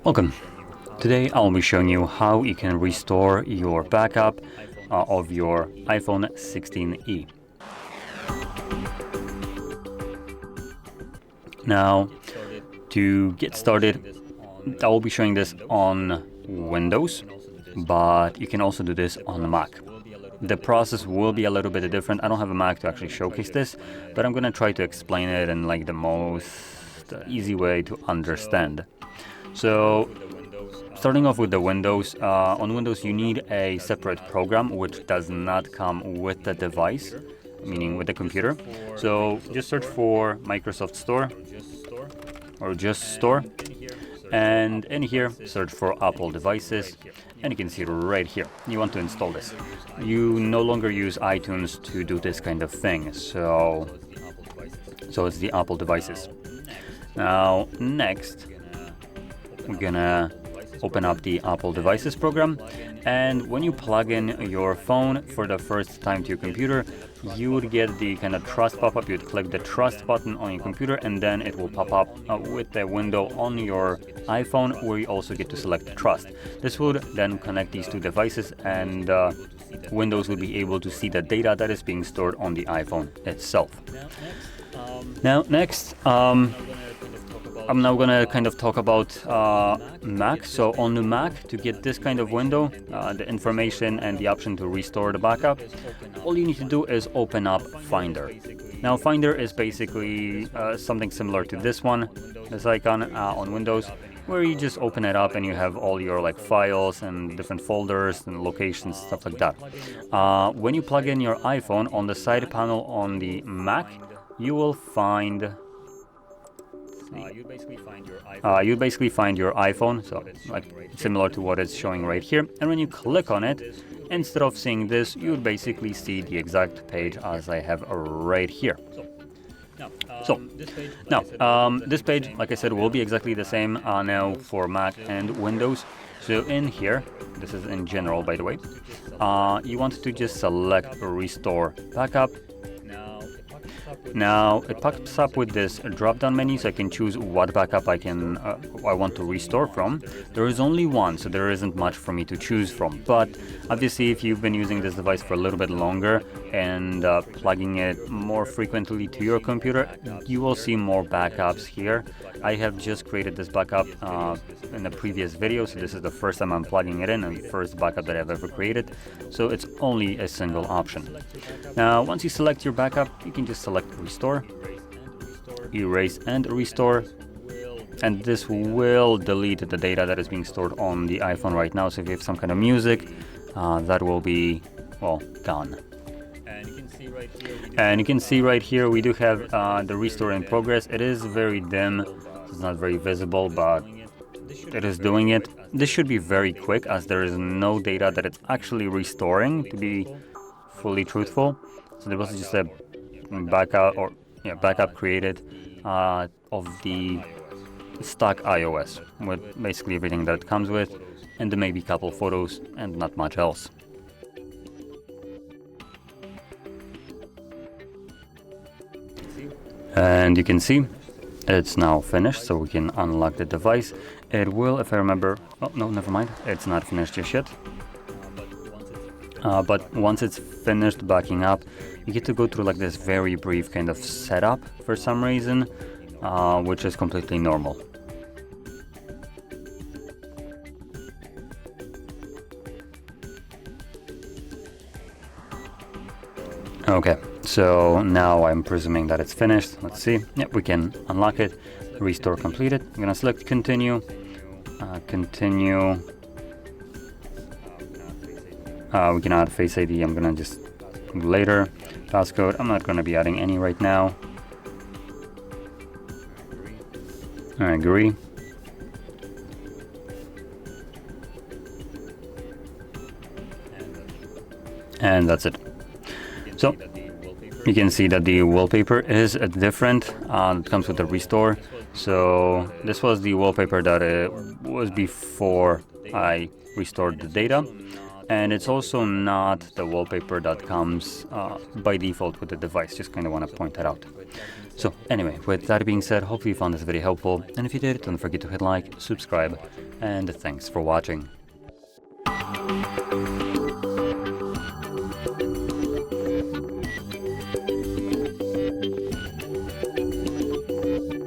Welcome. Today I'll be showing you how you can restore your backup of your iPhone 16e. Now, to get started, I will be showing this on Windows, but you can also do this on the Mac. The process will be a little bit different. I don't have a Mac to actually showcase this, but I'm gonna try to explain it in like the most easy way to understand. So, starting off with the Windows, on Windows you need a separate program which does not come with the device, meaning with the computer. So just search for Microsoft Store or just Store, and in here search for Apple devices, and you can see right here you want to install this. You no longer use iTunes to do this kind of thing, so it's the Apple devices. Now next we're gonna open up the Apple devices program, and when you plug in your phone for the first time to your computer, you would get the kind of trust pop-up. You'd click the trust button on your computer, and then it will pop up with a window on your iPhone where you also get to select trust. This would then connect these two devices, and Windows will be able to see the data that is being stored on the iPhone itself. Now next, I'm now gonna kind of talk about Mac. So on the Mac, to get this kind of window, the information and the option to restore the backup, all you need to do is open up Finder. Now Finder is basically something similar to this one, this icon on Windows, where you just open it up and you have all your like files and different folders and locations, stuff like that. When you plug in your iPhone, on the side panel on the Mac, you will find you'd basically find your iPhone, so like similar to what it's showing right here. And when you click on it, instead of seeing this, you would basically see the exact page as I have right here. So now this page, like I said, will be exactly the same now for Mac and Windows. So in here, this is in general, by the way, you want to just select Restore Backup. Now it pops up with this drop-down menu, so I can choose what backup I want to restore from. There is only one, so there isn't much for me to choose from. But obviously, if you've been using this device for a little bit longer and plugging it more frequently to your computer, you will see more backups here. I have just created this backup in the previous video, so this is the first time I'm plugging it in and the first backup that I've ever created. So it's only a single option. Now, once you select your backup, you can just select Restore, Erase and Restore, and this will delete the data that is being stored on the iPhone right now. So if you have some kind of music, that will be, well, gone. And you can see right here we do have the restore in progress. It is very dim, it's not very visible, but it is doing it. This should be very quick as there is no data that it's actually restoring, to be fully truthful. So there was just a backup created of the stock iOS with basically everything that it comes with, and maybe a couple photos and not much else. And you can see it's now finished, so we can unlock the device. It will, if I remember, oh no, never mind, it's not finished just yet. But once it's finished backing up, you get to go through like this very brief kind of setup for some reason, which is completely normal. Okay, so now I'm presuming that it's finished. Let's see. Yep, we can unlock it. Restore completed. I'm gonna select continue. Continue. We can add Face ID. I'm gonna just later. Passcode. I'm not gonna be adding any right now. I agree. And that's it. So you can see that the wallpaper is different. It comes with the restore. So this was the wallpaper that it was before I restored the data. And it's also not the wallpaper that comes by default with the device. Just kind of want to point that out. So anyway, with that being said, hopefully you found this video helpful, and if you did, don't forget to hit like, subscribe, and thanks for watching.